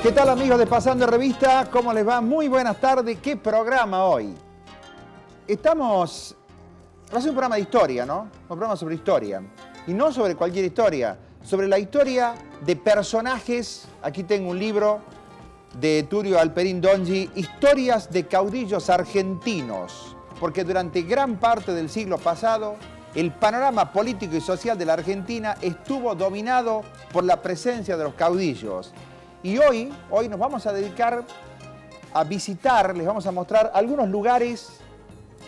¿Qué tal, amigos de Pasando Revista? ¿Cómo les va? Muy buenas tardes. ¿Qué programa hoy? Va a ser un programa de historia, ¿no? Un programa sobre historia. Y no sobre cualquier historia, sobre la historia de personajes. Aquí tengo un libro de Tullio Alperín Dondi, Historias de caudillos argentinos. Porque durante gran parte del siglo pasado, el panorama político y social de la Argentina estuvo dominado por la presencia de los caudillos. Y hoy nos vamos a dedicar a visitar, les vamos a mostrar algunos lugares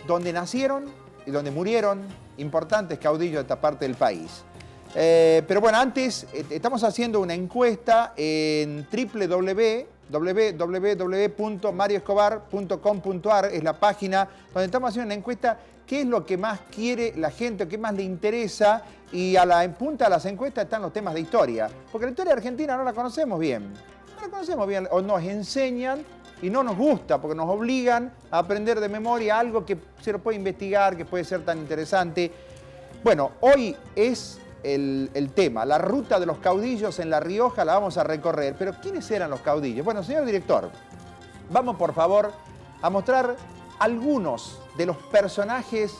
donde nacieron y donde murieron importantes caudillos de esta parte del país. Pero bueno, antes estamos haciendo una encuesta en www.marioescobar.com.ar, es la página donde estamos haciendo una encuesta. ¿Qué es lo que más quiere la gente o qué más le interesa? Y en punta de las encuestas están los temas de historia. Porque la historia argentina no la conocemos bien. No la conocemos bien, o nos enseñan y no nos gusta, porque nos obligan a aprender de memoria algo que se lo puede investigar, que puede ser tan interesante. Bueno, hoy es el tema, la ruta de los caudillos en La Rioja, la vamos a recorrer. Pero ¿quiénes eran los caudillos? Bueno, señor director, vamos por favor a mostrar algunos de los personajes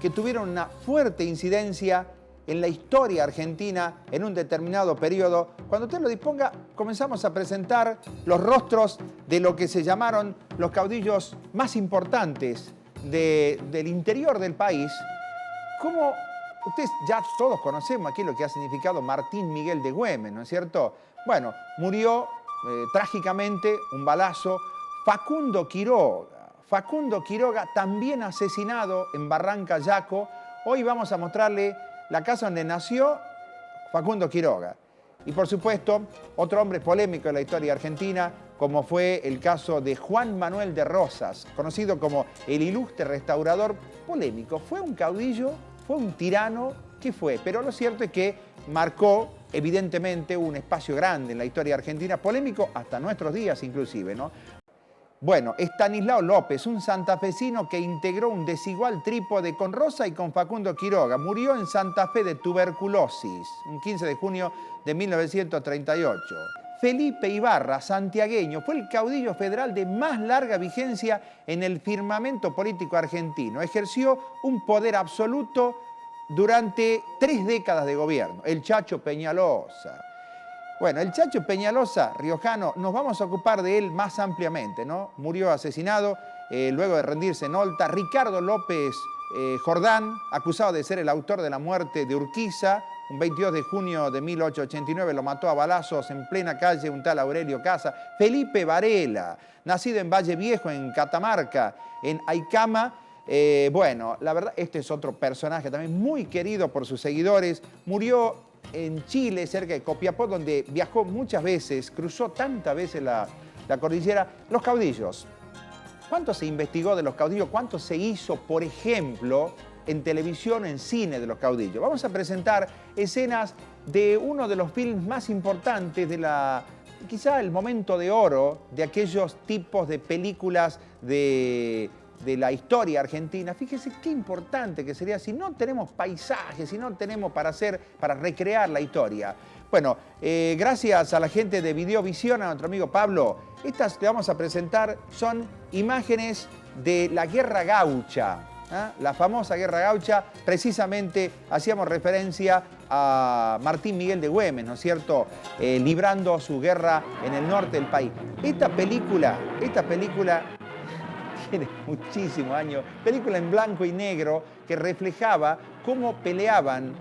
que tuvieron una fuerte incidencia en la historia argentina en un determinado periodo. Cuando usted lo disponga, comenzamos a presentar los rostros de lo que se llamaron los caudillos más importantes del interior del país. Como ustedes ya todos conocemos aquí lo que ha significado Martín Miguel de Güemes, ¿no es cierto? Bueno, murió trágicamente, un balazo. Facundo Quiroga, también asesinado en Barranca Yaco. Hoy vamos a mostrarle la casa donde nació Facundo Quiroga. Y por supuesto, otro hombre polémico en la historia argentina, como fue el caso de Juan Manuel de Rosas, conocido como el ilustre restaurador. Polémico, ¿fue un caudillo? ¿Fue un tirano? ¿Qué fue? Pero lo cierto es que marcó evidentemente un espacio grande en la historia argentina, polémico hasta nuestros días inclusive, ¿no? Bueno, Estanislao López, un santafesino que integró un desigual trípode con Rosa y con Facundo Quiroga. Murió en Santa Fe de tuberculosis, un 15 de junio de 1938. Felipe Ibarra, santiagueño, fue el caudillo federal de más larga vigencia en el firmamento político argentino. Ejerció un poder absoluto durante 3 décadas de gobierno. El Chacho Peñalosa. Bueno, el Chacho Peñalosa, riojano, nos vamos a ocupar de él más ampliamente, ¿no? Murió asesinado luego de rendirse en Olta. Ricardo López Jordán, acusado de ser el autor de la muerte de Urquiza, un 22 de junio de 1889 lo mató a balazos en plena calle un tal Aurelio Casa. Felipe Varela, nacido en Valle Viejo, en Catamarca, en Aicama. Bueno, la verdad, este es otro personaje también muy querido por sus seguidores. Murió en Chile, cerca de Copiapó, donde viajó muchas veces, cruzó tantas veces la cordillera. Los caudillos. ¿Cuánto se investigó de los caudillos? ¿Cuánto se hizo, por ejemplo, en televisión, en cine de los caudillos? Vamos a presentar escenas de uno de los films más importantes de quizá el momento de oro de aquellos tipos de películas de la historia argentina. Fíjese qué importante que sería si no tenemos paisajes, si no tenemos para recrear la historia. Bueno, gracias a la gente de Videovisión, a nuestro amigo Pablo, estas que vamos a presentar son imágenes de la Guerra Gaucha, la famosa Guerra Gaucha. Precisamente hacíamos referencia a Martín Miguel de Güemes, ¿no es cierto?, librando su guerra en el norte del país. Esta película tiene muchísimos años, película en blanco y negro que reflejaba cómo peleaban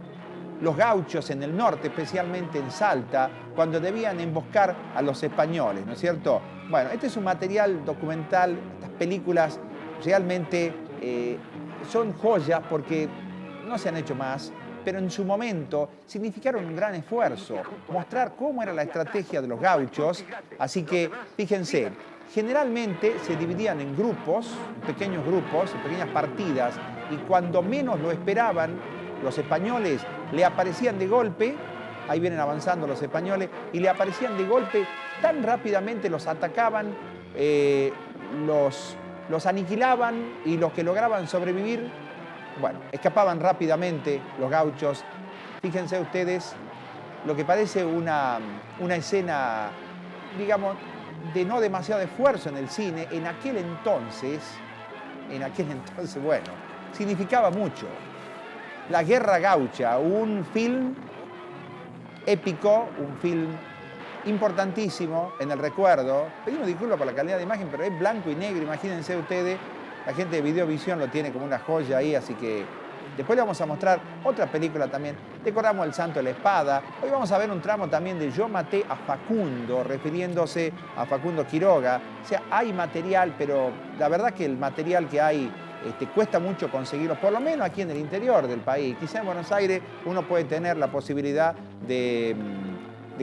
los gauchos en el norte, especialmente en Salta, cuando debían emboscar a los españoles, ¿no es cierto? Bueno, este es un material documental, estas películas realmente son joyas porque no se han hecho más, pero en su momento significaron un gran esfuerzo, mostrar cómo era la estrategia de los gauchos. Así que, fíjense, generalmente se dividían en grupos, pequeñas partidas, y cuando menos lo esperaban, los españoles le aparecían de golpe, ahí vienen avanzando los españoles, y le aparecían de golpe, tan rápidamente los atacaban, los aniquilaban, y los que lograban sobrevivir, bueno, escapaban rápidamente los gauchos. Fíjense ustedes lo que parece una escena, digamos, de no demasiado esfuerzo en el cine, en aquel entonces, bueno, significaba mucho. La Guerra Gaucha, un film épico, un film importantísimo en el recuerdo. Pedimos disculpas por la calidad de imagen, pero es blanco y negro, imagínense ustedes. La gente de Videovisión lo tiene como una joya ahí, así que después le vamos a mostrar otra película también. Decoramos El Santo de la Espada. Hoy vamos a ver un tramo también de Yo maté a Facundo, refiriéndose a Facundo Quiroga. O sea, hay material, pero la verdad que el material que hay cuesta mucho conseguirlo, por lo menos aquí en el interior del país. Quizá en Buenos Aires uno puede tener la posibilidad de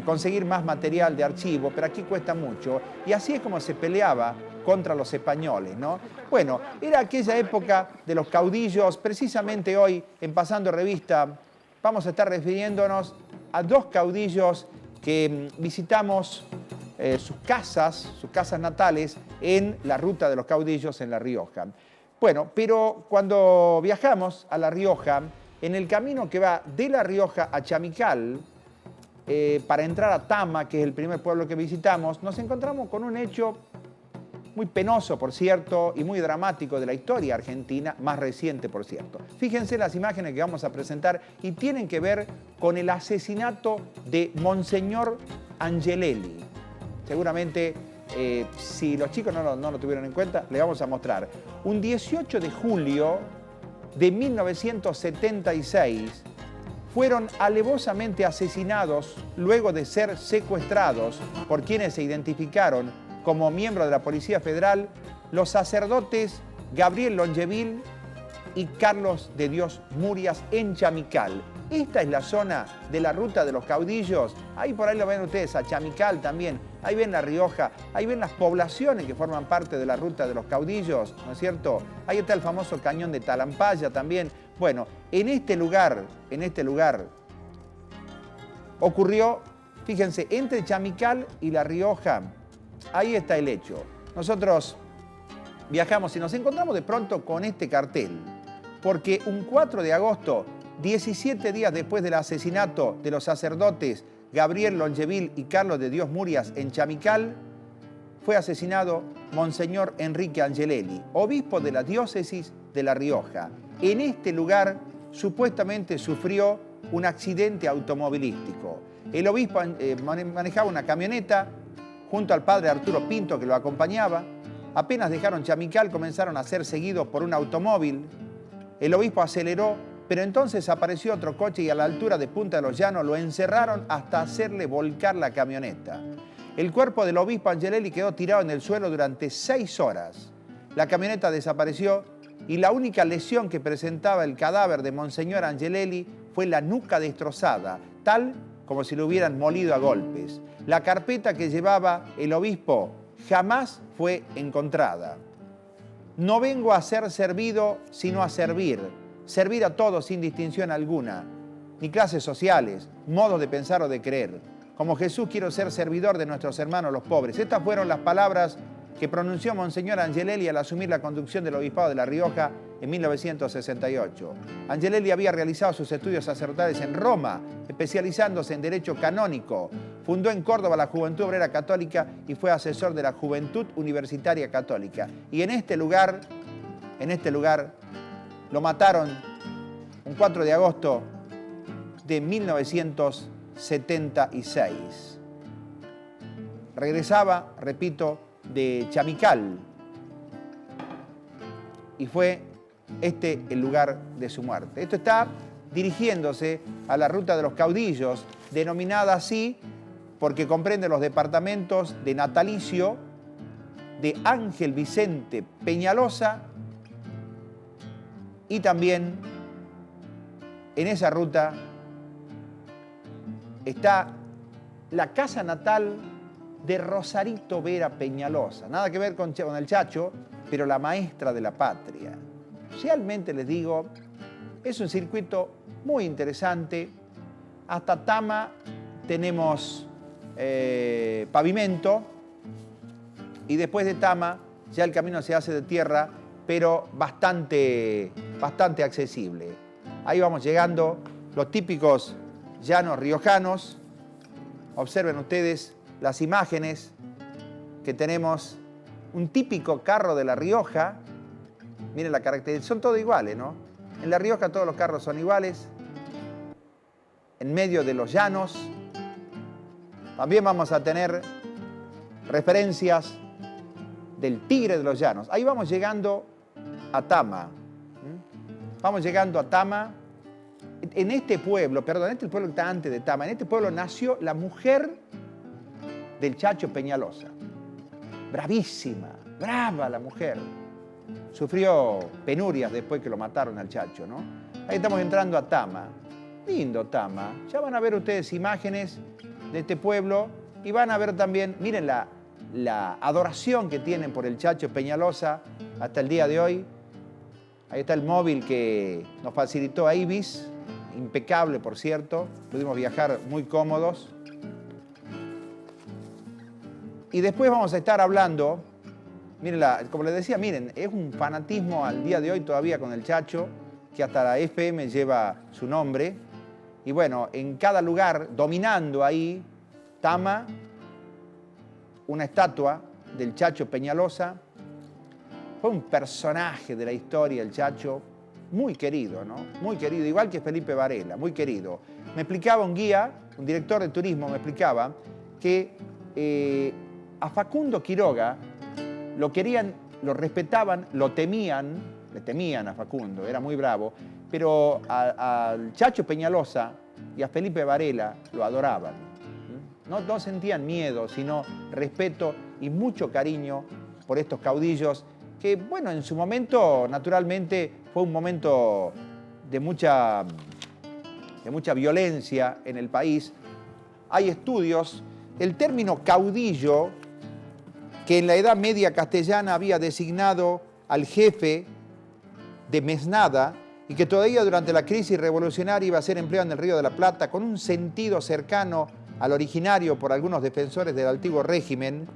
conseguir más material de archivo, pero aquí cuesta mucho. Y así es como se peleaba contra los españoles, ¿no? Bueno, era aquella época de los caudillos. Precisamente hoy, en Pasando Revista, vamos a estar refiriéndonos a dos caudillos que visitamos sus casas natales en la ruta de los caudillos en La Rioja. Bueno, pero cuando viajamos a La Rioja, en el camino que va de La Rioja a Chamical, para entrar a Tama, que es el primer pueblo que visitamos, nos encontramos con un hecho muy penoso, por cierto, y muy dramático de la historia argentina, más reciente, por cierto. Fíjense las imágenes que vamos a presentar y tienen que ver con el asesinato de Monseñor Angelelli. Seguramente, si los chicos no lo tuvieron en cuenta, les vamos a mostrar. Un 18 de julio de 1976, fueron alevosamente asesinados luego de ser secuestrados por quienes se identificaron como miembros de la Policía Federal, los sacerdotes Gabriel Longeville y Carlos de Dios Murias en Chamical. Esta es la zona de la ruta de los caudillos. Ahí por ahí lo ven ustedes, a Chamical también. Ahí ven La Rioja, ahí ven las poblaciones que forman parte de la ruta de los caudillos, ¿no es cierto? Ahí está el famoso cañón de Talampaya también. Bueno, en este lugar ocurrió, fíjense, entre Chamical y La Rioja, ahí está el hecho. Nosotros viajamos y nos encontramos de pronto con este cartel, porque un 4 de agosto, 17 días después del asesinato de los sacerdotes Gabriel Longeville y Carlos de Dios Murias en Chamical, fue asesinado Monseñor Enrique Angelelli, obispo de la diócesis de La Rioja. En este lugar supuestamente sufrió un accidente automovilístico. El obispo manejaba una camioneta junto al padre Arturo Pinto, que lo acompañaba. Apenas dejaron Chamical, comenzaron a ser seguidos por un automóvil. El obispo aceleró, pero entonces apareció otro coche y a la altura de Punta de los Llanos lo encerraron hasta hacerle volcar la camioneta. El cuerpo del obispo Angelelli quedó tirado en el suelo durante 6 horas. La camioneta desapareció y la única lesión que presentaba el cadáver de Monseñor Angelelli fue la nuca destrozada, tal como si lo hubieran molido a golpes. La carpeta que llevaba el obispo jamás fue encontrada. No vengo a ser servido, sino a servir. Servir a todos sin distinción alguna, ni clases sociales, modos de pensar o de creer. Como Jesús quiero ser servidor de nuestros hermanos los pobres. Estas fueron las palabras que pronunció Monseñor Angelelli al asumir la conducción del Obispado de La Rioja en 1968. Angelelli había realizado sus estudios sacerdotales en Roma, especializándose en Derecho Canónico. Fundó en Córdoba la Juventud Obrera Católica y fue asesor de la Juventud Universitaria Católica. Y en este lugar lo mataron un 4 de agosto de 1976. Regresaba, repito, de Chamical y fue este el lugar de su muerte. Esto está dirigiéndose a la ruta de los caudillos, denominada así porque comprende los departamentos de Natalicio, de Ángel Vicente Peñalosa y también en esa ruta está la casa natal de Rosarito Vera Peñalosa. Nada que ver con el Chacho, pero la maestra de la patria. Realmente les digo, es un circuito muy interesante. Hasta Tama tenemos pavimento y después de Tama ya el camino se hace de tierra, pero bastante accesible. Ahí vamos llegando, los típicos llanos riojanos. Observen ustedes las imágenes que tenemos un típico carro de La Rioja. Miren la característica, son todos iguales, ¿no? En La Rioja todos los carros son iguales. En medio de los llanos. También vamos a tener referencias del tigre de los llanos. Ahí vamos llegando a Tama. Vamos llegando a Tama. En este pueblo, perdón, este pueblo que está antes de Tama, en este pueblo nació la mujer del Chacho Peñalosa. Bravísima, brava la mujer. Sufrió penurias después que lo mataron al Chacho, ¿no? Ahí estamos entrando a Tama. Lindo Tama. Ya van a ver ustedes imágenes de este pueblo y van a ver también, miren la adoración que tienen por el Chacho Peñalosa hasta el día de hoy. Ahí está el móvil que nos facilitó a Ibis, impecable por cierto, pudimos viajar muy cómodos. Y después vamos a estar hablando, miren, como les decía, miren, es un fanatismo al día de hoy todavía con el Chacho, que hasta la FM lleva su nombre. Y bueno, en cada lugar, dominando ahí, Tama, una estatua del Chacho Peñalosa. Fue un personaje de la historia, el Chacho, muy querido, ¿no? Muy querido, igual que Felipe Varela, muy querido. Me explicaba un guía, un director de turismo, me explicaba que a Facundo Quiroga lo querían, lo respetaban, lo temían, le temían a Facundo, era muy bravo, pero al Chacho Peñalosa y a Felipe Varela lo adoraban. No sentían miedo, sino respeto y mucho cariño por estos caudillos que, bueno, en su momento, naturalmente, fue un momento de mucha violencia en el país. Hay estudios, el término caudillo, que en la Edad Media castellana había designado al jefe de mesnada y que todavía durante la crisis revolucionaria iba a ser empleado en el Río de la Plata con un sentido cercano al originario por algunos defensores del antiguo régimen,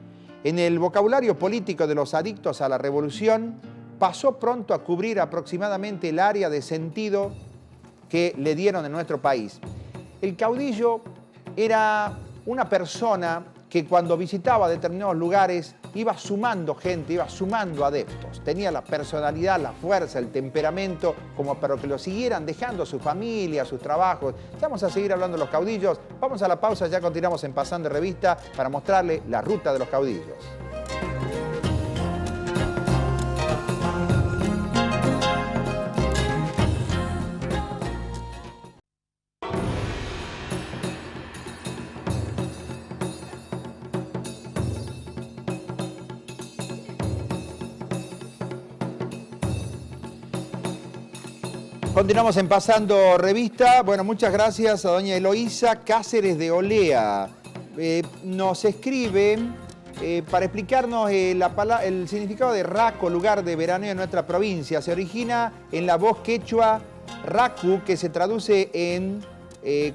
en el vocabulario político de los adictos a la revolución, pasó pronto a cubrir aproximadamente el área de sentido que le dieron en nuestro país. El caudillo era una persona que cuando visitaba determinados lugares iba sumando gente, iba sumando adeptos. Tenía la personalidad, la fuerza, el temperamento, como para que lo siguieran dejando su familia, sus trabajos. Vamos a seguir hablando de los caudillos. Vamos a la pausa, ya continuamos en Pasando Revista para mostrarle la ruta de los caudillos. Continuamos en Pasando Revista. Bueno, muchas gracias a doña Eloísa Cáceres de Olea. Nos escribe para explicarnos el significado de raco, lugar de veraneo en nuestra provincia. Se origina en la voz quechua racu, que se traduce en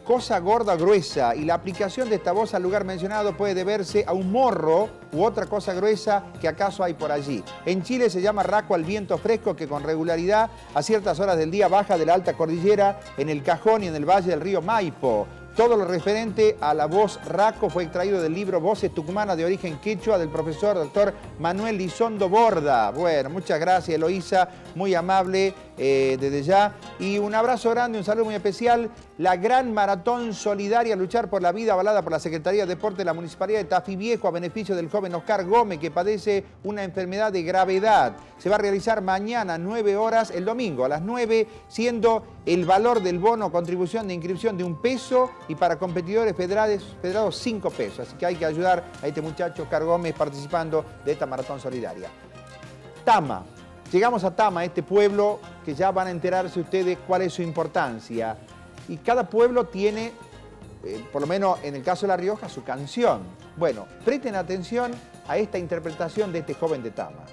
cosa gorda gruesa, y la aplicación de esta voz al lugar mencionado puede deberse a un morro u otra cosa gruesa que acaso hay por allí. En Chile se llama raco al viento fresco que con regularidad a ciertas horas del día baja de la alta cordillera en el Cajón y en el valle del río Maipo. Todo lo referente a la voz raco fue extraído del libro Voces Tucumanas de origen quechua del profesor doctor Manuel Lizondo Borda. Bueno, muchas gracias Eloísa, muy amable desde ya. Y un abrazo grande, un saludo muy especial. La gran maratón solidaria Luchar por la Vida, avalada por la Secretaría de Deporte de la Municipalidad de Tafí Viejo a beneficio del joven Oscar Gómez, que padece una enfermedad de gravedad. Se va a realizar mañana a 9 horas, el domingo a las 9, siendo el valor del bono contribución de inscripción de $1 y para competidores federados 5 pesos. Así que hay que ayudar a este muchacho Oscar Gómez participando de esta maratón solidaria. Tama. Llegamos a Tama, este pueblo que ya van a enterarse ustedes cuál es su importancia. Y cada pueblo tiene, por lo menos en el caso de La Rioja, su canción. Bueno, presten atención a esta interpretación de este joven de Tama.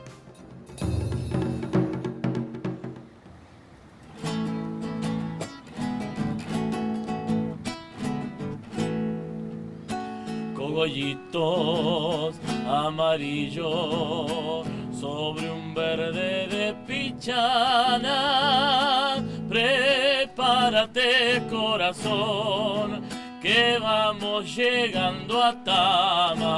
Cogollitos amarillos sobre un verde de pichana, prepárate corazón, que vamos llegando a Tama.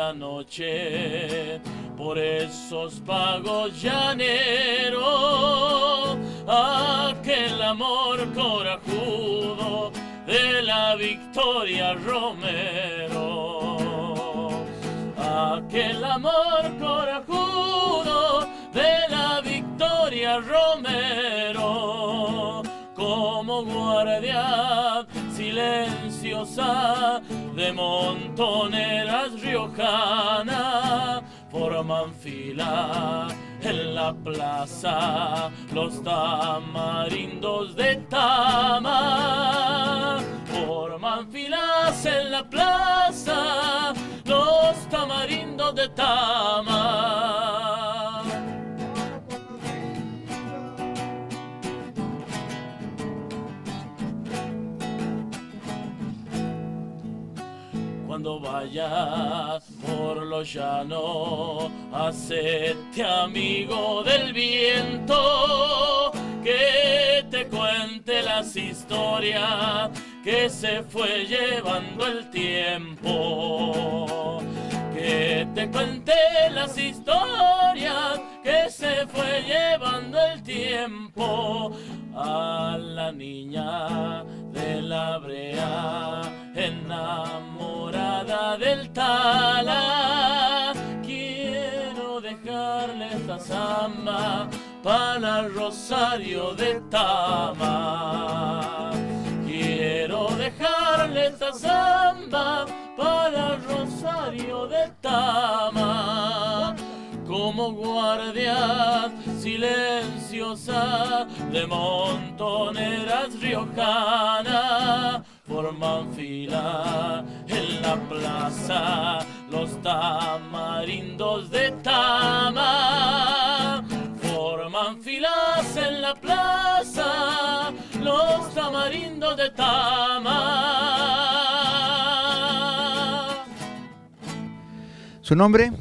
la noche por esos pagos llaneros, aquel amor corajudo de la Victoria Romero, aquel amor corajudo de la Victoria Romero, como guardia silenciosa de montoneras riojanas, forman fila en la plaza los tamarindos de Tama, forman filas en la plaza los tamarindos de Tama. Cuando vayas por los llanos, hacete amigo del viento, que te cuente las historias que se fue llevando el tiempo. Que te cuente las historias que se fue llevando el tiempo. A la niña de la brea enamorada del Tala, quiero dejarle esta samba para Rosario de Tama. Quiero dejarle esta samba para Rosario de Tama, como guardia silenciosa de montoneras riojanas, forman fila en la plaza los tamarindos de Tama, forman filas en la plaza los tamarindos de Tama. ¿Su nombre?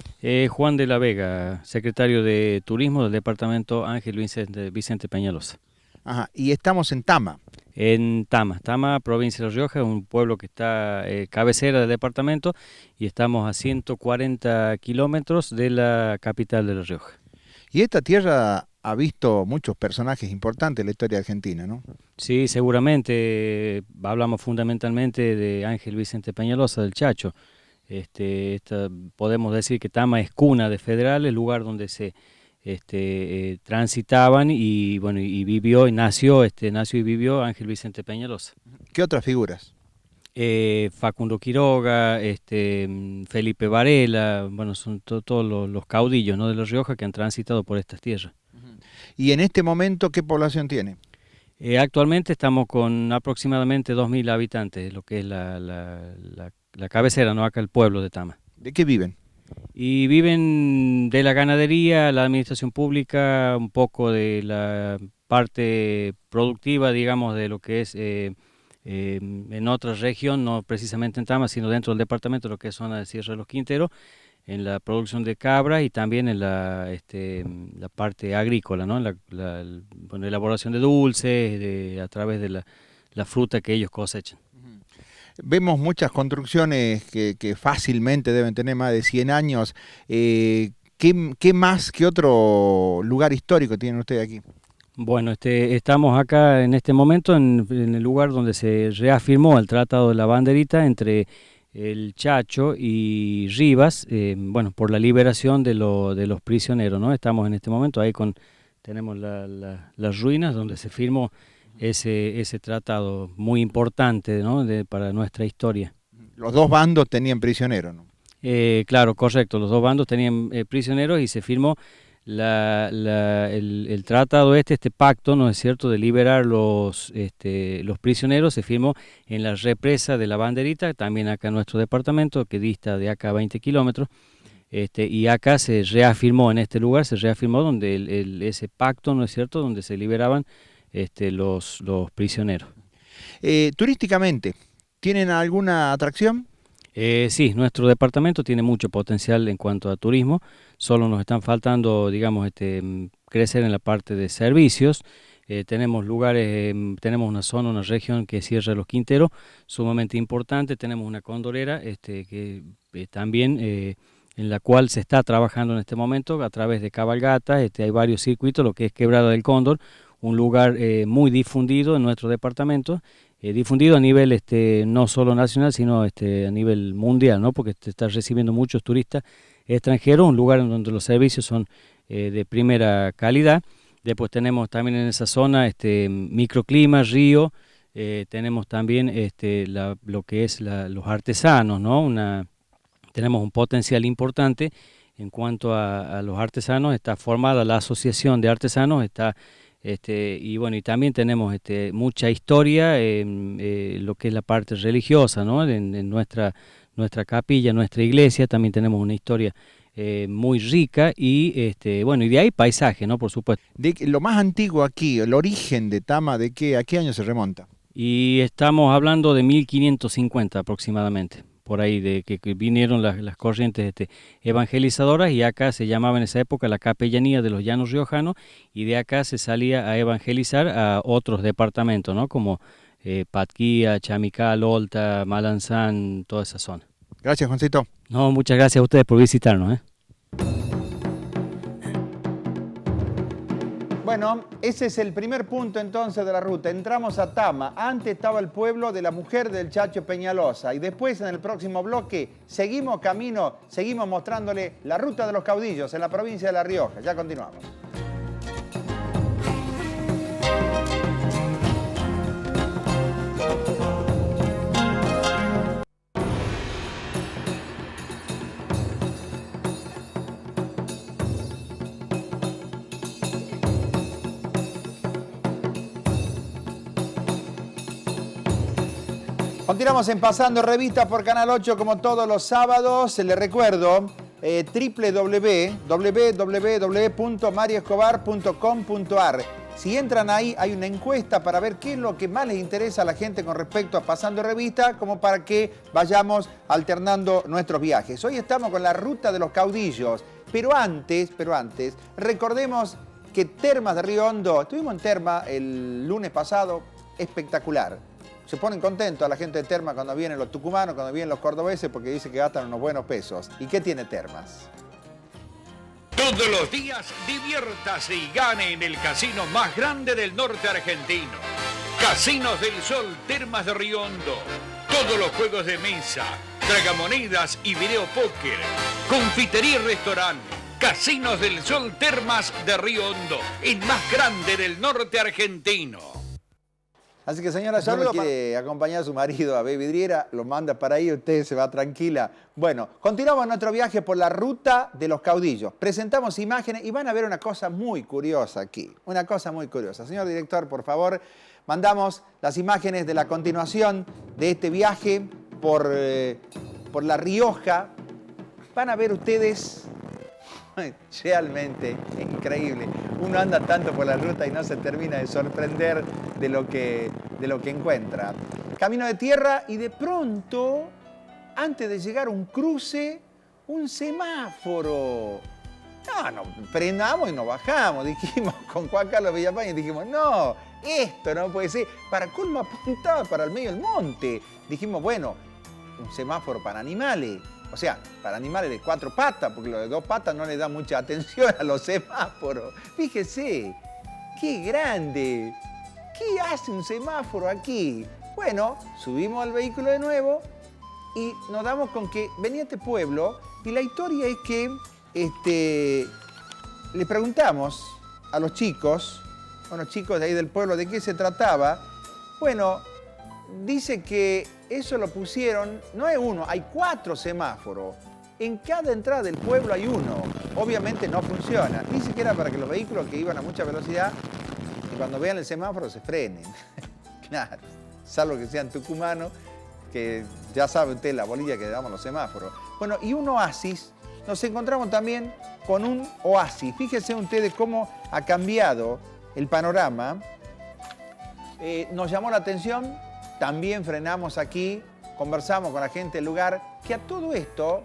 Juan de la Vega, secretario de Turismo del departamento Ángel Vicente Peñalosa. Ajá, y estamos en Tama. En Tama, provincia de La Rioja, un pueblo que está cabecera del departamento, y estamos a 140 kilómetros de la capital de La Rioja. Y esta tierra ha visto muchos personajes importantes en la historia argentina, ¿no? Sí, seguramente. Hablamos fundamentalmente de Ángel Vicente Peñalosa, del Chacho. Podemos decir que Tama es cuna de federales, lugar donde se transitaban y bueno, y vivió y nació y vivió Ángel Vicente Peñalosa. ¿Qué otras figuras? Facundo Quiroga, Felipe Varela, bueno, son todos los caudillos, ¿no?, de La Rioja, que han transitado por estas tierras. ¿Y en este momento qué población tiene? Actualmente estamos con aproximadamente 2.000 habitantes, lo que es la cabecera, ¿no?, acá el pueblo de Tama. ¿De qué viven? Y viven de la ganadería, la administración pública, un poco de la parte productiva, digamos, de lo que es en otra región, no precisamente en Tama, sino dentro del departamento, lo que es zona de Sierra de los Quinteros, en la producción de cabra y también en la parte agrícola, ¿no?, en la elaboración de dulces, a través de la fruta que ellos cosechan. Vemos muchas construcciones que fácilmente deben tener más de 100 años. ¿Qué más, qué otro lugar histórico tienen ustedes aquí? Bueno, estamos acá en este momento en el lugar donde se reafirmó el Tratado de la Banderita entre el Chacho y Rivas, bueno, por la liberación de los prisioneros, ¿no? Estamos en este momento ahí tenemos las ruinas donde se firmó ese tratado muy importante, ¿no?, para nuestra historia. Los dos bandos tenían prisioneros, ¿no? Claro, correcto, los dos bandos tenían prisioneros y se firmó el tratado este pacto, ¿no es cierto?, de liberar los prisioneros. Se firmó en la represa de la Banderita, también acá en nuestro departamento, que dista de acá 20 kilómetros, y acá se reafirmó, en este lugar se reafirmó donde ese pacto, ¿no es cierto?, donde se liberaban los prisioneros. Turísticamente, ¿tienen alguna atracción? Sí, nuestro departamento tiene mucho potencial en cuanto a turismo, solo nos están faltando, digamos, crecer en la parte de servicios. Tenemos lugares, tenemos una zona, una región que es Sierra de los Quinteros, sumamente importante. Tenemos una condorera que también en la cual se está trabajando en este momento a través de cabalgatas. Hay varios circuitos, lo que es Quebrada del Cóndor, un lugar muy difundido en nuestro departamento, difundido a nivel no solo nacional, sino a nivel mundial, ¿no? Porque está recibiendo muchos turistas extranjeros, un lugar en donde los servicios son de primera calidad. Después tenemos también en esa zona microclima, río, tenemos también lo que es los artesanos, ¿no? Tenemos un potencial importante en cuanto a los artesanos. Está formada la Asociación de Artesanos, y bueno, y también tenemos mucha historia en lo que es la parte religiosa, ¿no? En nuestra capilla, nuestra iglesia, también tenemos una historia muy rica y bueno, y de ahí paisaje, ¿no? Por supuesto. Lo más antiguo aquí, el origen de Tama, ¿a qué año se remonta? Y estamos hablando de 1550 aproximadamente, por ahí, de que vinieron las corrientes evangelizadoras, y acá se llamaba en esa época la Capellanía de los Llanos Riojanos, y de acá se salía a evangelizar a otros departamentos, ¿no? Como Patquía, Chamical, Olta, Malanzán, toda esa zona. Gracias, Juancito. No, muchas gracias a ustedes por visitarnos, Bueno, ese es el primer punto entonces de la ruta. Entramos a Tama. Antes estaba el pueblo de la mujer del Chacho Peñalosa. Y después, en el próximo bloque, seguimos camino, seguimos mostrándole la ruta de los caudillos en la provincia de La Rioja. Ya continuamos. Continuamos en Pasando Revista por Canal 8 como todos los sábados. Les recuerdo www.mariescobar.com.ar. Si entran ahí hay una encuesta para ver qué es lo que más les interesa a la gente con respecto a Pasando Revista, como para que vayamos alternando nuestros viajes. Hoy estamos con la ruta de los caudillos, pero antes, recordemos que Termas de Río Hondo, estuvimos en Terma el lunes pasado, espectacular. Se ponen contentos a la gente de Termas cuando vienen los tucumanos, cuando vienen los cordobeses, porque dicen que gastan unos buenos pesos. ¿Y qué tiene Termas? Todos los días diviértase y gane en el casino más grande del norte argentino. Casinos del Sol, Termas de Río Hondo. Todos los juegos de mesa, tragamonedas y video póker. Confitería y restaurante. Casinos del Sol, Termas de Río Hondo, el más grande del norte argentino. Así que, señora, si no quiere acompañar a su marido a ver vidriera, lo manda para ahí, usted se va tranquila. Bueno, continuamos nuestro viaje por la ruta de los caudillos. Presentamos imágenes y van a ver una cosa muy curiosa aquí. Una cosa muy curiosa. Señor director, por favor, mandamos las imágenes de la continuación de este viaje por La Rioja. Van a ver ustedes... Realmente increíble. Uno anda tanto por la ruta y no se termina de sorprender de lo que encuentra. Camino de tierra y de pronto, antes de llegar a un cruce, un semáforo. No, frenamos y nos bajamos. Dijimos con Juan Carlos Villafañe, dijimos, no, esto no puede ser. Para colmo apuntaba para el medio del monte. Dijimos, bueno, un semáforo para animales. O sea, para animales de 4 patas, porque los de 2 patas no le da mucha atención a los semáforos. Fíjese, qué grande. ¿Qué hace un semáforo aquí? Bueno, subimos al vehículo de nuevo y nos damos con que venía este pueblo y la historia es que le preguntamos a los chicos de ahí del pueblo, de qué se trataba. Bueno, dice que eso lo pusieron, no es uno, hay 4 semáforos. En cada entrada del pueblo hay uno. Obviamente no funciona. Dice que era para que los vehículos que iban a mucha velocidad, y cuando vean el semáforo, se frenen. Claro, salvo que sean tucumanos, que ya sabe usted la bolilla que le damos los semáforos. Bueno, y un oasis, nos encontramos también con un oasis. Fíjense ustedes cómo ha cambiado el panorama. Nos llamó la atención. También frenamos aquí, conversamos con la gente del lugar, que a todo esto,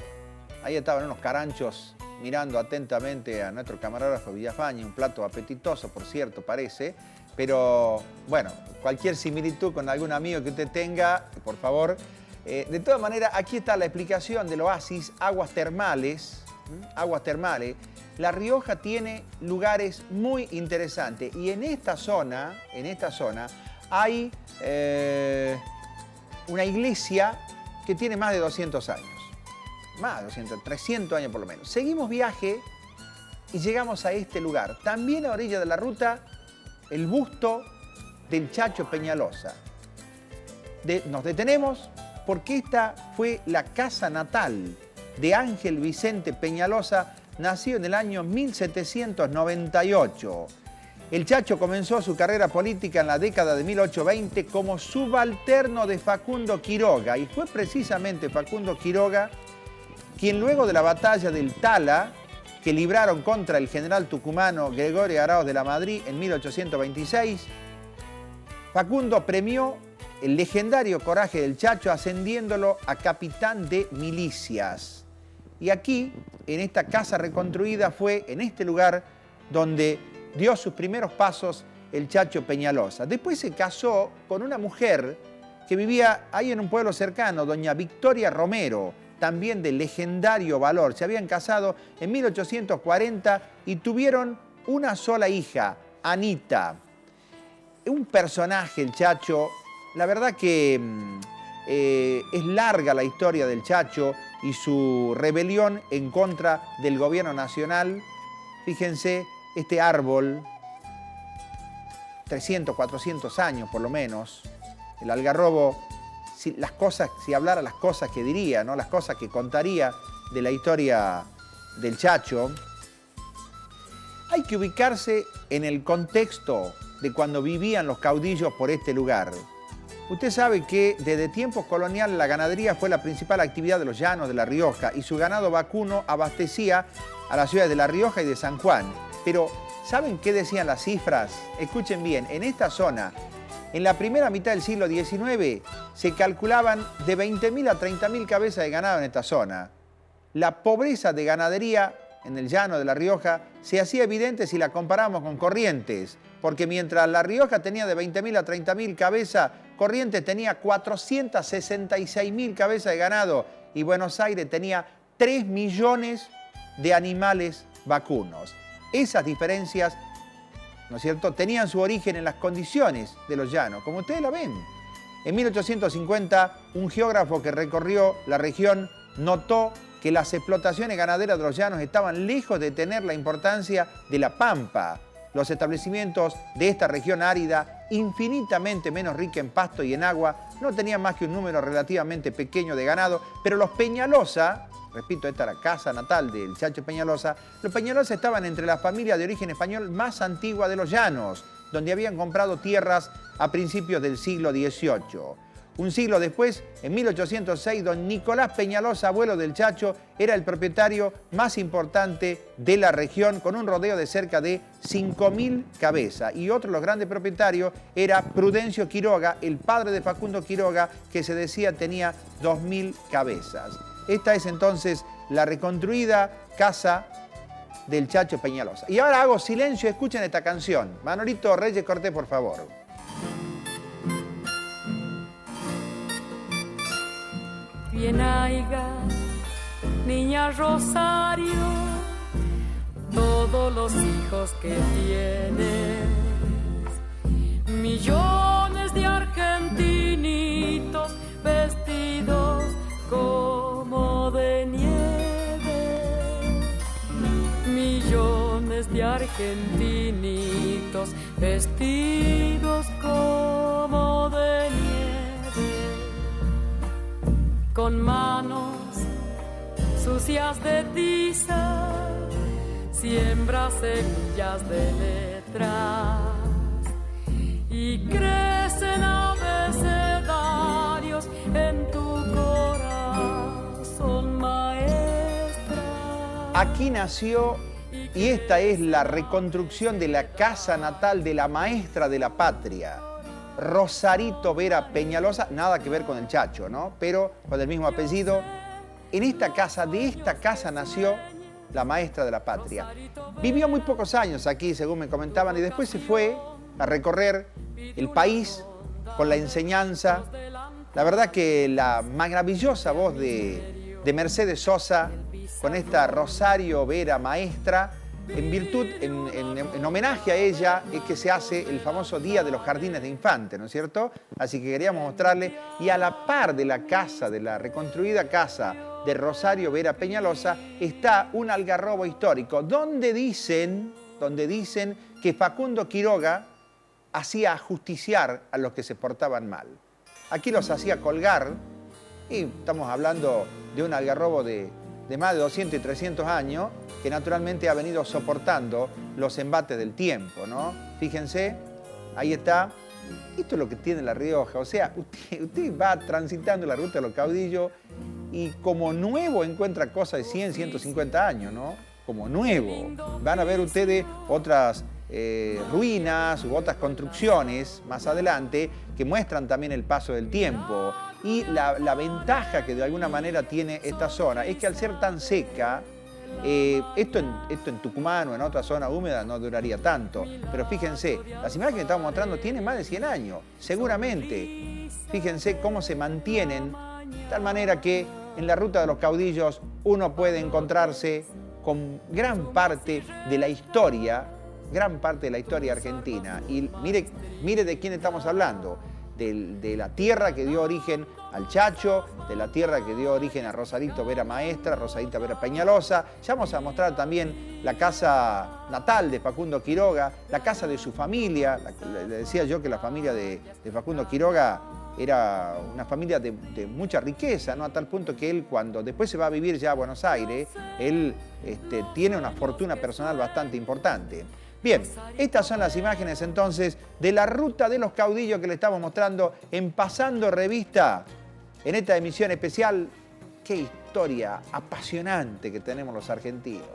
ahí estaban unos caranchos mirando atentamente a nuestro camarógrafo Villafañe, un plato apetitoso, por cierto, parece, pero bueno, cualquier similitud con algún amigo que usted tenga, por favor, De todas maneras, aquí está la explicación del oasis, aguas termales. Aguas termales. La Rioja tiene lugares muy interesantes y en esta zona hay una iglesia que tiene más de 200 años. Más de 200, 300 años por lo menos. Seguimos viaje y llegamos a este lugar. También a orilla de la ruta, el busto del Chacho Peñalosa. Nos detenemos porque esta fue la casa natal de Ángel Vicente Peñalosa, nacido en el año 1798. El Chacho comenzó su carrera política en la década de 1820 como subalterno de Facundo Quiroga, y fue precisamente Facundo Quiroga quien luego de la batalla del Tala, que libraron contra el general tucumano Gregorio Araoz de la Madrid en 1826, Facundo premió el legendario coraje del Chacho ascendiéndolo a capitán de milicias. Y aquí, en esta casa reconstruida, fue en este lugar donde dio sus primeros pasos el Chacho Peñalosa. Después se casó con una mujer que vivía ahí en un pueblo cercano, doña Victoria Romero, también de legendario valor. Se habían casado en 1840 y tuvieron una sola hija, Anita. Un personaje, el Chacho. La verdad que es larga la historia del Chacho y su rebelión en contra del gobierno nacional. Fíjense, este árbol, 300, 400 años por lo menos, el algarrobo, si hablara las cosas que diría, ¿no? Las cosas que contaría de la historia del Chacho. Hay que ubicarse en el contexto de cuando vivían los caudillos por este lugar. Usted sabe que desde tiempos coloniales la ganadería fue la principal actividad de los llanos de La Rioja y su ganado vacuno abastecía a las ciudades de La Rioja y de San Juan. Pero, ¿saben qué decían las cifras? Escuchen bien, en esta zona, en la primera mitad del siglo XIX, se calculaban de 20.000 a 30.000 cabezas de ganado en esta zona. La pobreza de ganadería en el llano de La Rioja se hacía evidente si la comparamos con Corrientes, porque mientras La Rioja tenía de 20.000 a 30.000 cabezas, Corrientes tenía 466.000 cabezas de ganado y Buenos Aires tenía 3 millones de animales vacunos. Esas diferencias, ¿no es cierto?, tenían su origen en las condiciones de los llanos, como ustedes la ven. En 1850, un geógrafo que recorrió la región notó que las explotaciones ganaderas de los llanos estaban lejos de tener la importancia de la pampa. Los establecimientos de esta región árida, infinitamente menos rica en pasto y en agua, no tenían más que un número relativamente pequeño de ganado, pero los Peñalosa, repito, esta era la casa natal del Chacho Peñalosa, los Peñalosa estaban entre las familias de origen español más antiguas de los llanos, donde habían comprado tierras a principios del siglo XVIII. Un siglo después, en 1806, don Nicolás Peñalosa, abuelo del Chacho, era el propietario más importante de la región, con un rodeo de cerca de 5.000 cabezas. Y otro de los grandes propietarios era Prudencio Quiroga, el padre de Facundo Quiroga, que se decía tenía 2.000 cabezas. Esta es entonces la reconstruida casa del Chacho Peñalosa. Y ahora hago silencio, escuchen esta canción. Manolito Reyes Cortés, por favor. Bien haiga, niña Rosario, todos los hijos que tienes, millones de argentinitos vestidos como de nieve, millones de argentinitos vestidos como de nieve. Con manos sucias de tiza, siembra semillas de letras y crecen abecedarios en tu corazón, maestra. Aquí nació, y esta es la reconstrucción de la casa natal de la maestra de la patria, Rosarito Vera Peñalosa, nada que ver con el Chacho, ¿no? Pero con el mismo apellido. En esta casa, de esta casa nació la maestra de la patria. Vivió muy pocos años aquí, según me comentaban, y después se fue a recorrer el país con la enseñanza La verdad que la maravillosa voz de Mercedes Sosa con esta Rosario Vera Maestra, en virtud, en homenaje a ella, es que se hace el famoso Día de los Jardines de Infantes, ¿no es cierto? Así que queríamos mostrarle, y a la par de la casa, de la reconstruida casa de Rosario Vera Peñalosa, está un algarrobo histórico, donde dicen que Facundo Quiroga hacía ajusticiar a los que se portaban mal. Aquí los hacía colgar, y estamos hablando de un algarrobo de más de 200 y 300 años, que naturalmente ha venido soportando los embates del tiempo, ¿no? Fíjense, ahí está. Esto es lo que tiene La Rioja. O sea, usted va transitando la ruta de los caudillos y como nuevo encuentra cosas de 100, 150 años, ¿no? Como nuevo. Van a ver ustedes otras ruinas u otras construcciones más adelante que muestran también el paso del tiempo. Y la ventaja que de alguna manera tiene esta zona es que al ser tan seca, esto en Tucumán o en otra zona húmeda no duraría tanto. Pero fíjense, las imágenes que estamos mostrando tienen más de 100 años, seguramente. Fíjense cómo se mantienen, de tal manera que en la ruta de los caudillos uno puede encontrarse con gran parte de la historia argentina. Y mire de quién estamos hablando. De la tierra que dio origen al Chacho, de la tierra que dio origen a Rosarito Vera Maestra, Rosarito Vera Peñalosa. Ya vamos a mostrar también la casa natal de Facundo Quiroga, la casa de su familia. Le decía yo que la familia de Facundo Quiroga era una familia de mucha riqueza, ¿no? A tal punto que él, cuando después se va a vivir ya a Buenos Aires, él tiene una fortuna personal bastante importante. Bien, estas son las imágenes entonces de la ruta de los caudillos que le estamos mostrando en Pasando Revista. En esta emisión especial, qué historia apasionante que tenemos los argentinos.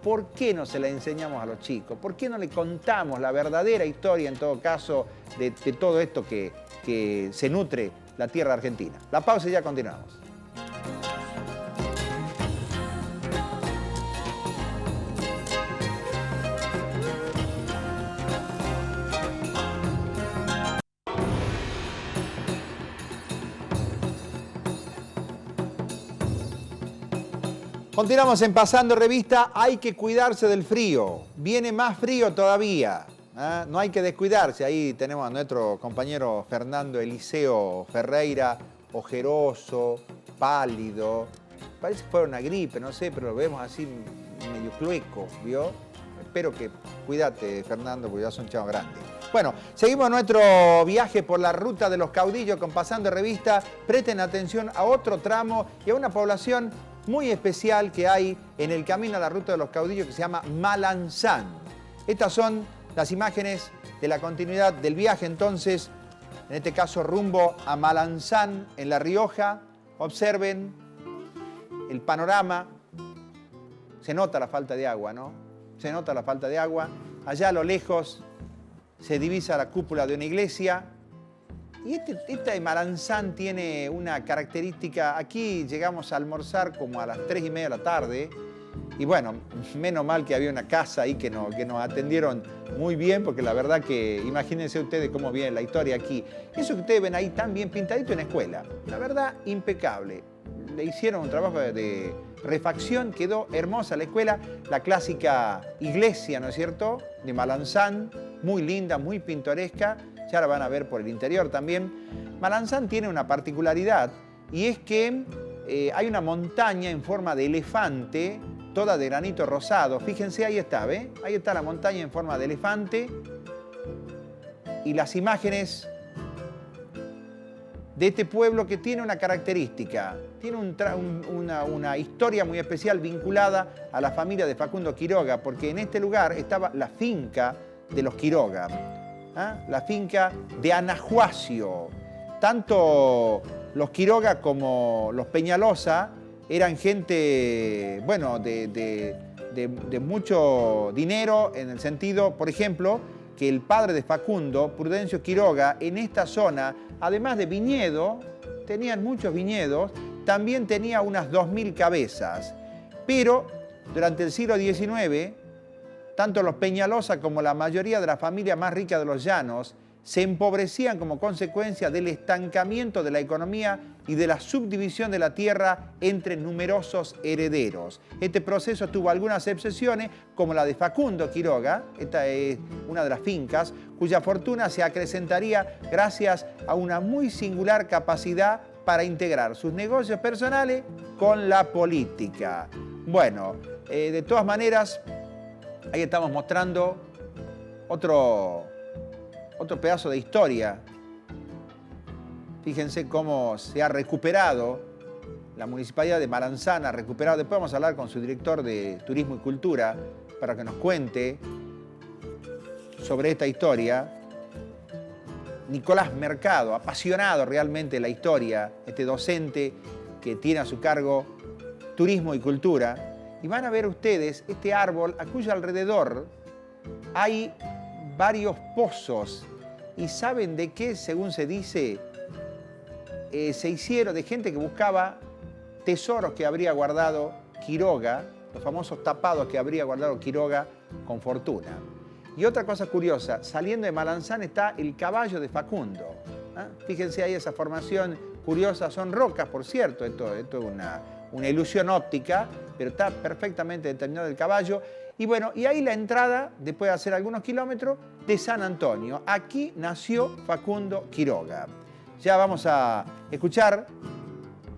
¿Por qué no se la enseñamos a los chicos? ¿Por qué no le contamos la verdadera historia, en todo caso, de todo esto que se nutre la tierra argentina? La pausa y ya continuamos. Continuamos en Pasando Revista. Hay que cuidarse del frío. Viene más frío todavía. No hay que descuidarse. Ahí tenemos a nuestro compañero Fernando Eliseo Ferreira, ojeroso, pálido. Parece que fuera una gripe, no sé, pero lo vemos así medio clueco, ¿vio? Espero que cuídate, Fernando, porque ya son chavos grandes. Bueno, seguimos nuestro viaje por la ruta de los caudillos con Pasando Revista. Presten atención a otro tramo y a una población muy especial que hay en el camino a la ruta de los caudillos, que se llama Malanzán. Estas son las imágenes de la continuidad del viaje, entonces, en este caso rumbo a Malanzán, en La Rioja. Observen el panorama. Se nota la falta de agua, ¿no? Se nota la falta de agua. Allá a lo lejos se divisa la cúpula de una iglesia. Y esta de Malanzán tiene una característica. Aquí llegamos a almorzar como a las 3:30 de la tarde. Y bueno, menos mal que había una casa ahí que nos atendieron muy bien, porque la verdad que imagínense ustedes cómo viene la historia aquí. Eso que ustedes ven ahí tan bien pintadito en la escuela, la verdad, impecable. Le hicieron un trabajo de refacción, quedó hermosa la escuela. La clásica iglesia, ¿no es cierto?, de Malanzán, muy linda, muy pintoresca. Ya la van a ver por el interior también. Malanzán tiene una particularidad, y es que hay una montaña en forma de elefante, toda de granito rosado. Fíjense, ahí está, ¿ve? Ahí está la montaña en forma de elefante. Y las imágenes de este pueblo que tiene una característica, tiene una historia muy especial vinculada a la familia de Facundo Quiroga, porque en este lugar estaba la finca de los Quiroga. La finca de Anahuacio. Tanto los Quiroga como los Peñalosa eran gente, bueno, de mucho dinero, en el sentido, por ejemplo, que el padre de Facundo, Prudencio Quiroga, en esta zona, además de viñedo, tenían muchos viñedos, también tenía unas 2000 cabezas. Pero durante el siglo XIX, tanto los Peñalosa como la mayoría de las familias más ricas de los llanos se empobrecían como consecuencia del estancamiento de la economía y de la subdivisión de la tierra entre numerosos herederos. Este proceso tuvo algunas excepciones, como la de Facundo Quiroga, esta es una de las fincas, cuya fortuna se acrecentaría gracias a una muy singular capacidad para integrar sus negocios personales con la política. Bueno, de todas maneras, ahí estamos mostrando otro pedazo de historia. Fíjense cómo se ha recuperado la Municipalidad de Maranzán, ha recuperado. Después vamos a hablar con su director de Turismo y Cultura para que nos cuente sobre esta historia. Nicolás Mercado, apasionado realmente de la historia, este docente que tiene a su cargo Turismo y Cultura. Y van a ver ustedes este árbol a cuyo alrededor hay varios pozos. ¿Y saben de qué, según se dice? Se hicieron de gente que buscaba tesoros que habría guardado Quiroga, los famosos tapados que habría guardado Quiroga con fortuna. Y otra cosa curiosa, saliendo de Maranzán está el caballo de Facundo. Fíjense ahí esa formación curiosa, son rocas, por cierto, esto es una ilusión óptica, pero está perfectamente determinado el caballo. Y bueno, y ahí la entrada, después de hacer algunos kilómetros, de San Antonio. Aquí nació Facundo Quiroga. Ya vamos a escuchar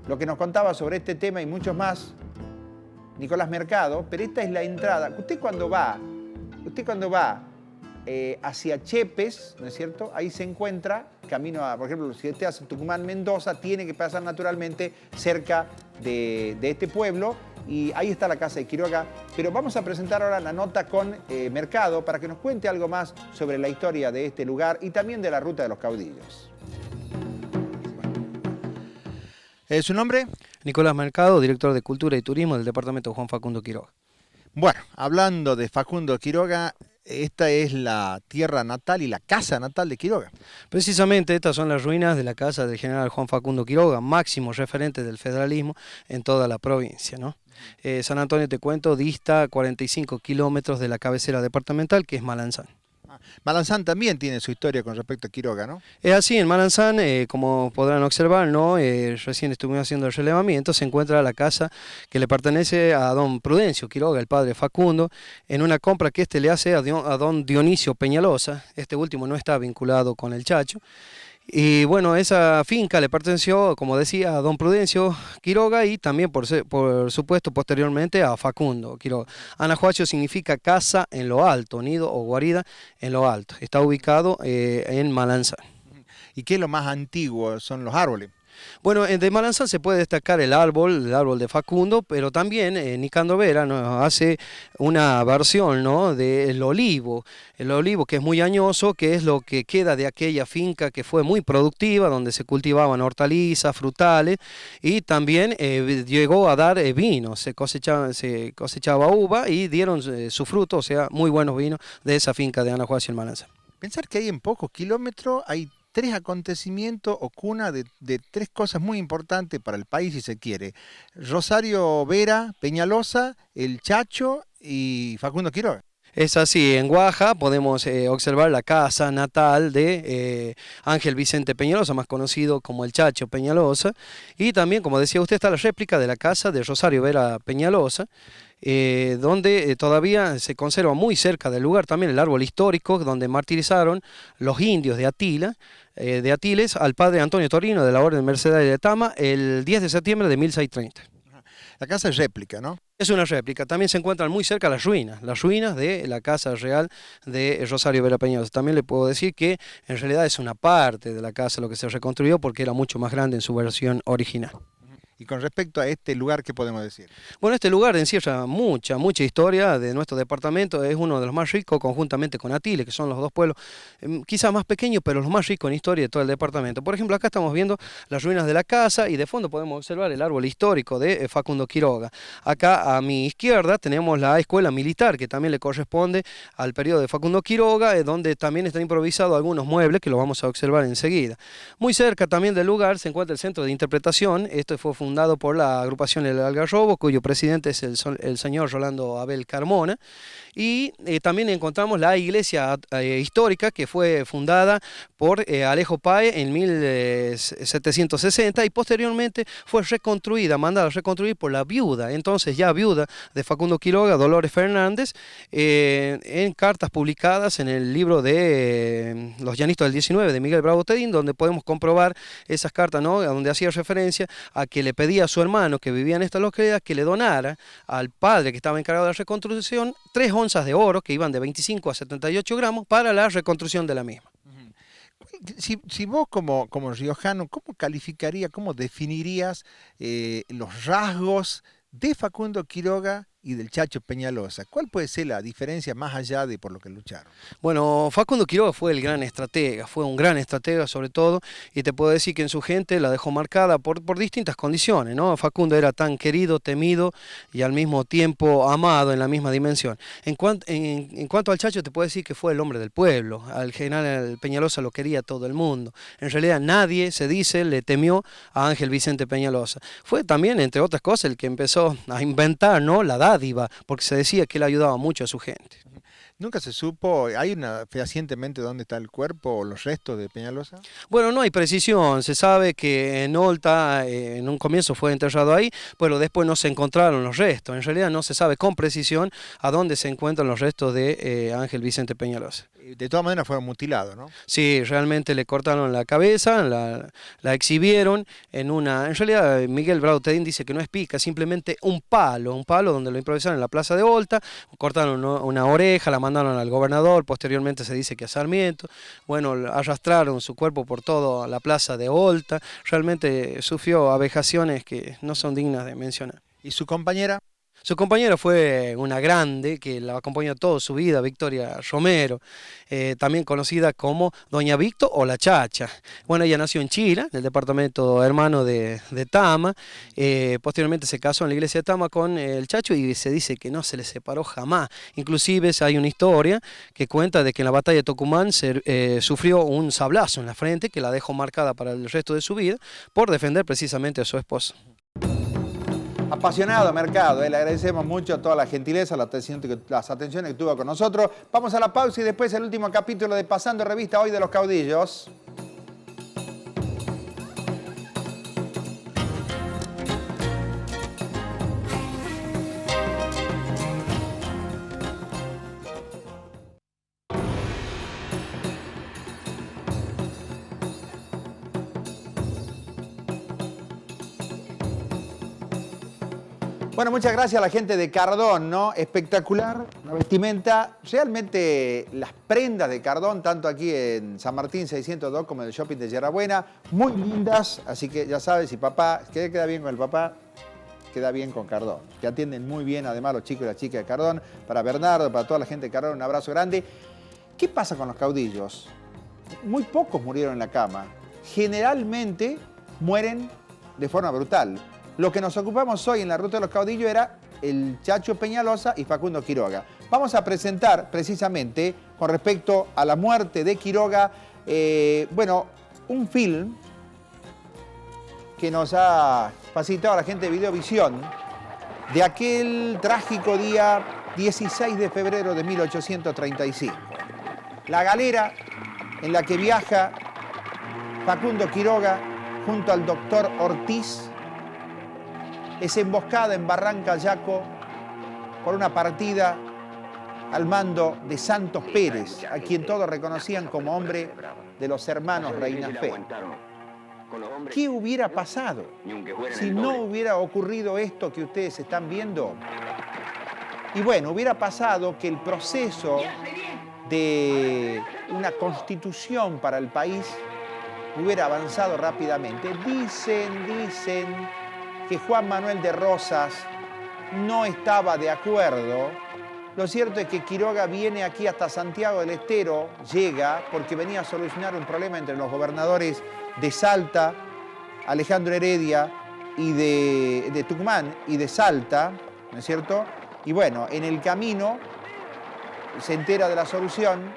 lo que nos contaba sobre este tema y muchos más Nicolás Mercado, pero esta es la entrada. Usted cuando va hacia Chepes, ¿no es cierto? Ahí se encuentra, camino a, por ejemplo, si usted hace Tucumán-Mendoza, tiene que pasar naturalmente cerca de este pueblo, y ahí está la casa de Quiroga. Pero vamos a presentar ahora la nota con Mercado para que nos cuente algo más sobre la historia de este lugar y también de la Ruta de los Caudillos. ¿Su nombre? Nicolás Mercado, director de Cultura y Turismo del departamento Juan Facundo Quiroga. Bueno, hablando de Facundo Quiroga, esta es la tierra natal y la casa natal de Quiroga. Precisamente estas son las ruinas de la casa del general Juan Facundo Quiroga, máximo referente del federalismo en toda la provincia, ¿no? San Antonio, te cuento, dista 45 kilómetros de la cabecera departamental, que es Malanzán. Malanzán también tiene su historia con respecto a Quiroga, ¿no? Es así, en Malanzán, como podrán observar, ¿no? Recién estuvimos haciendo el relevamiento, se encuentra la casa que le pertenece a don Prudencio Quiroga, el padre Facundo, en una compra que le hace a don Dionisio Peñalosa. Este último no está vinculado con el Chacho. Y bueno, esa finca le perteneció, como decía, a don Prudencio Quiroga y también, por supuesto, posteriormente a Facundo Quiroga. Anahuacho significa casa en lo alto, nido o guarida en lo alto. Está ubicado en Malanzán. ¿Y qué es lo más antiguo? Son los árboles. Bueno, de Malanzán se puede destacar el árbol de Facundo, pero también Nicandro Vera nos hace una versión, ¿no?, del olivo. El olivo, que es muy añoso, que es lo que queda de aquella finca que fue muy productiva, donde se cultivaban hortalizas, frutales, y también llegó a dar vino. Se cosechaba uva y dieron su fruto, o sea, muy buenos vinos de esa finca de Anahuacio en Malanzán. Pensar que ahí en pocos kilómetros hay tres acontecimientos o cuna de tres cosas muy importantes para el país, si se quiere. Rosario Vera, Peñalosa, el Chacho y Facundo Quiroga. Es así, en Guaja podemos observar la casa natal de Ángel Vicente Peñalosa, más conocido como el Chacho Peñalosa, y también, como decía usted, está la réplica de la casa de Rosario Vera Peñalosa, donde todavía se conserva muy cerca del lugar también el árbol histórico donde martirizaron los indios de Atiles al padre Antonio Torino de la Orden Mercedaria de Tama el 10 de septiembre de 1630. La casa es réplica, ¿no? Es una réplica. También se encuentran muy cerca las ruinas de la casa real de Rosario Vera Peñalosa. También le puedo decir que en realidad es una parte de la casa lo que se reconstruyó porque era mucho más grande en su versión original. Y con respecto a este lugar, ¿qué podemos decir? Bueno, este lugar encierra mucha historia de nuestro departamento. Es uno de los más ricos conjuntamente con Atiles, que son los dos pueblos quizás más pequeños, pero los más ricos en historia de todo el departamento. Por ejemplo, acá estamos viendo las ruinas de la casa y de fondo podemos observar el árbol histórico de Facundo Quiroga. Acá a mi izquierda tenemos la escuela militar, que también le corresponde al periodo de Facundo Quiroga, donde también están improvisados algunos muebles que lo vamos a observar enseguida. Muy cerca también del lugar se encuentra el centro de interpretación. Esto fue fundado por la agrupación El Algarrobo, cuyo presidente es el señor Rolando Abel Carmona. Y también encontramos la iglesia histórica, que fue fundada por Alejo Páez en 1760 y posteriormente fue reconstruida, mandada a reconstruir por la viuda, entonces ya viuda de Facundo Quiroga, Dolores Fernández, en cartas publicadas en el libro de Los Llanistas del 19 de Miguel Bravo Tedín, donde podemos comprobar esas cartas, ¿no? Donde hacía referencia a que le pedía a su hermano que vivía en esta localidad que le donara al padre que estaba encargado de la reconstrucción 3 onzas de oro que iban de 25 a 78 gramos para la reconstrucción de la misma. Si vos como riojano, ¿cómo calificarías, cómo definirías los rasgos de Facundo Quiroga y del Chacho Peñalosa? ¿Cuál puede ser la diferencia más allá de por lo que lucharon? Bueno, Facundo Quiroga fue el gran estratega, fue un gran estratega sobre todo, y te puedo decir que en su gente la dejó marcada por distintas condiciones, ¿no? Facundo era tan querido, temido y al mismo tiempo amado en la misma dimensión. En cuanto al Chacho, te puedo decir que fue el hombre del pueblo. Al general Peñalosa lo quería todo el mundo. En realidad nadie, se dice, le temió a Ángel Vicente Peñalosa. Fue también, entre otras cosas, el que empezó a inventar, ¿no?, la dádiva, porque se decía que él ayudaba mucho a su gente. ¿Nunca se supo, hay fehacientemente dónde está el cuerpo o los restos de Peñalosa? Bueno, no hay precisión. Se sabe que en Olta en un comienzo fue enterrado ahí, pero después no se encontraron los restos. En realidad no se sabe con precisión a dónde se encuentran los restos de Ángel Vicente Peñalosa. De todas maneras fueron mutilados, ¿no? Sí, realmente le cortaron la cabeza, la exhibieron en una... En realidad Miguel Bravo Tedín dice que no es pica, simplemente un palo donde lo improvisaron en la plaza de Olta, cortaron una oreja, la mandaron al gobernador, posteriormente se dice que a Sarmiento. Bueno, arrastraron su cuerpo por toda la plaza de Olta, realmente sufrió avejaciones que no son dignas de mencionar. ¿Y su compañera? Su compañera fue una grande que la acompañó toda su vida, Victoria Romero, también conocida como Doña Victo o La Chacha. Bueno, ella nació en Chila, en el departamento hermano de Tama, posteriormente se casó en la iglesia de Tama con el Chacho y se dice que no se le separó jamás. Inclusive hay una historia que cuenta de que en la batalla de Tucumán sufrió un sablazo en la frente que la dejó marcada para el resto de su vida por defender precisamente a su esposo. Apasionado mercado, le agradecemos mucho toda la gentileza, las atenciones que tuvo con nosotros. Vamos a la pausa y después el último capítulo de Pasando Revista hoy de los caudillos. Bueno, muchas gracias a la gente de Cardón, ¿no? Espectacular, la vestimenta. Realmente las prendas de Cardón, tanto aquí en San Martín 602 como en el shopping de Yerrabuena, muy lindas. Así que ya sabes, si papá queda bien con el papá, queda bien con Cardón. Que atienden muy bien además los chicos y las chicas de Cardón. Para Bernardo, para toda la gente de Cardón, un abrazo grande. ¿Qué pasa con los caudillos? Muy pocos murieron en la cama. Generalmente mueren de forma brutal. Lo que nos ocupamos hoy en la Ruta de los Caudillos era el Chacho Peñalosa y Facundo Quiroga. Vamos a presentar precisamente, con respecto a la muerte de Quiroga, un film que nos ha facilitado la gente de Videovisión de aquel trágico día 16 de febrero de 1835. La galera en la que viaja Facundo Quiroga junto al doctor Ortiz es emboscada en Barranca Yaco por una partida al mando de Santos Pérez, a quien todos reconocían como hombre de los hermanos Reina Fe. ¿Qué hubiera pasado si no hubiera ocurrido esto que ustedes están viendo? Y bueno, hubiera pasado que el proceso de una constitución para el país hubiera avanzado rápidamente. Dicen que Juan Manuel de Rosas no estaba de acuerdo. Lo cierto es que Quiroga viene aquí hasta Santiago del Estero, llega porque venía a solucionar un problema entre los gobernadores de Salta, Alejandro Heredia, y de Tucumán y de Salta, ¿no es cierto? Y bueno, en el camino se entera de la solución.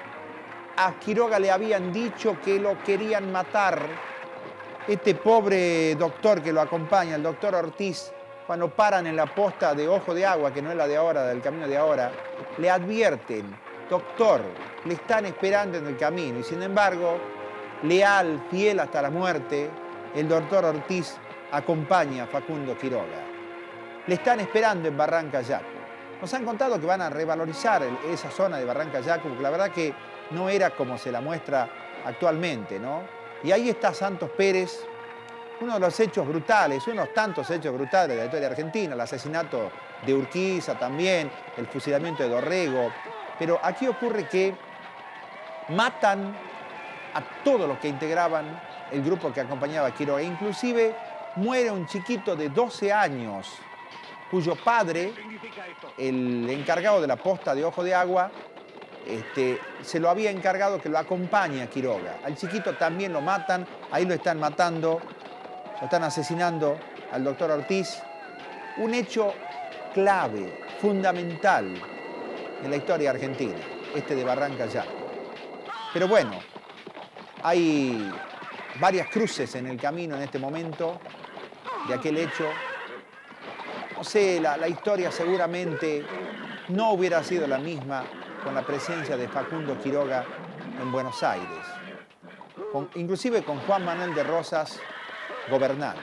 A Quiroga le habían dicho que lo querían matar. este pobre doctor que lo acompaña, el doctor Ortiz, cuando paran en la posta de Ojo de Agua, que no es la de ahora, del camino de ahora, le advierten, doctor, le están esperando en el camino. Y sin embargo, leal, fiel hasta la muerte, el doctor Ortiz acompaña a Facundo Quiroga. Le están esperando en Barranca Yacu. Nos han contado que van a revalorizar esa zona de Barranca Yacu, porque la verdad que no era como se la muestra actualmente, ¿no? Y ahí está Santos Pérez, uno de los hechos brutales, unos tantos hechos brutales de la historia argentina, el asesinato de Urquiza también, el fusilamiento de Dorrego. Pero aquí ocurre que matan a todos los que integraban el grupo que acompañaba a Quiroga. Inclusive muere un chiquito de 12 años, cuyo padre, el encargado de la posta de Ojo de Agua, se lo había encargado que lo acompañe a Quiroga. Al chiquito también lo matan, ahí lo están matando, lo están asesinando al doctor Ortiz. Un hecho clave, fundamental en la historia argentina, este de Barranca Yacu. Pero bueno, hay varias cruces en el camino en este momento de aquel hecho. No sé, la historia seguramente no hubiera sido la misma con la presencia de Facundo Quiroga en Buenos Aires, inclusive con Juan Manuel de Rosas gobernando.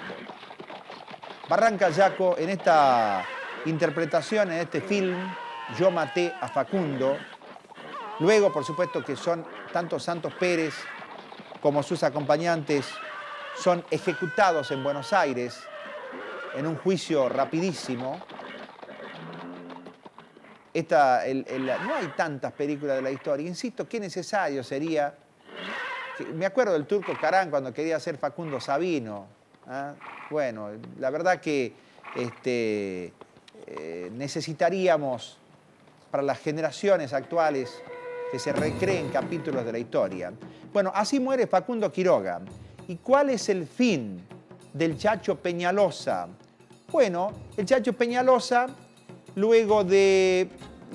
Barranca Yacu, en esta interpretación, en este film, Yo maté a Facundo. Luego, por supuesto, que son tanto Santos Pérez como sus acompañantes son ejecutados en Buenos Aires en un juicio rapidísimo. No hay tantas películas de la historia. Insisto, qué necesario sería. Me acuerdo del Turco Carán cuando quería hacer Facundo Sabino. ¿Ah? Bueno, la verdad que necesitaríamos para las generaciones actuales que se recreen capítulos de la historia. Bueno, así muere Facundo Quiroga. ¿Y cuál es el fin del Chacho Peñalosa? Bueno, el Chacho Peñalosa, luego de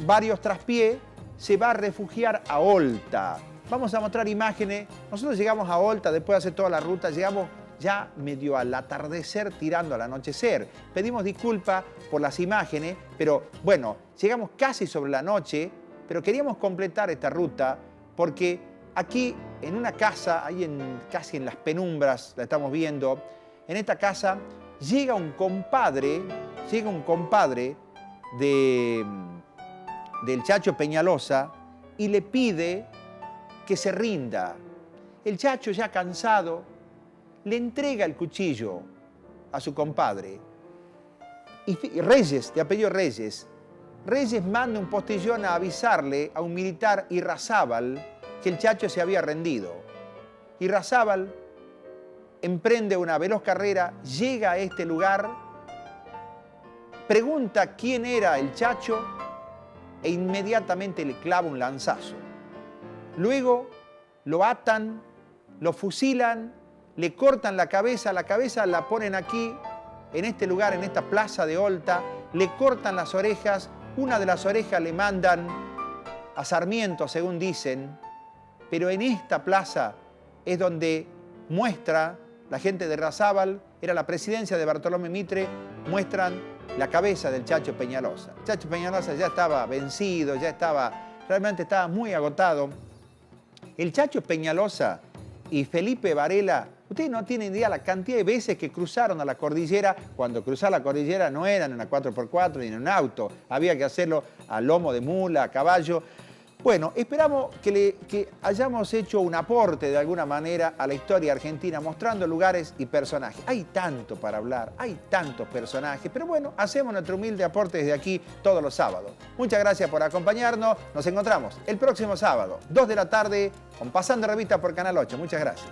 varios traspiés, se va a refugiar a Olta. Vamos a mostrar imágenes. Nosotros llegamos a Olta, después de hacer toda la ruta, llegamos ya medio al atardecer tirando al anochecer. Pedimos disculpas por las imágenes, pero bueno, llegamos casi sobre la noche, pero queríamos completar esta ruta porque aquí en una casa, ahí casi en las penumbras, la estamos viendo, en esta casa llega un compadre del Chacho Peñalosa y le pide que se rinda. El Chacho, ya cansado, le entrega el cuchillo a su compadre. Y Reyes, de apellido Reyes, manda un postillón a avisarle a un militar Irrazábal que el Chacho se había rendido. Irrazábal emprende una veloz carrera, llega a este lugar, pregunta quién era el Chacho e inmediatamente le clava un lanzazo. Luego lo atan, lo fusilan, le cortan la cabeza la ponen aquí, en este lugar, en esta plaza de Olta, le cortan las orejas, una de las orejas le mandan a Sarmiento, según dicen, pero en esta plaza es donde muestra la gente de Irrazábal, era la presidencia de Bartolomé Mitre, muestran la cabeza del Chacho Peñalosa. El Chacho Peñalosa ya estaba vencido, realmente estaba muy agotado. El Chacho Peñalosa y Felipe Varela, ustedes no tienen idea la cantidad de veces que cruzaron a la cordillera. Cuando cruzar la cordillera no era en una 4x4 ni en un auto, había que hacerlo a lomo de mula, a caballo. Bueno, esperamos que hayamos hecho un aporte de alguna manera a la historia argentina, mostrando lugares y personajes. Hay tanto para hablar, hay tantos personajes, pero bueno, hacemos nuestro humilde aporte desde aquí todos los sábados. Muchas gracias por acompañarnos. Nos encontramos el próximo sábado, 2 de la tarde, con Pasando Revista por Canal 8. Muchas gracias.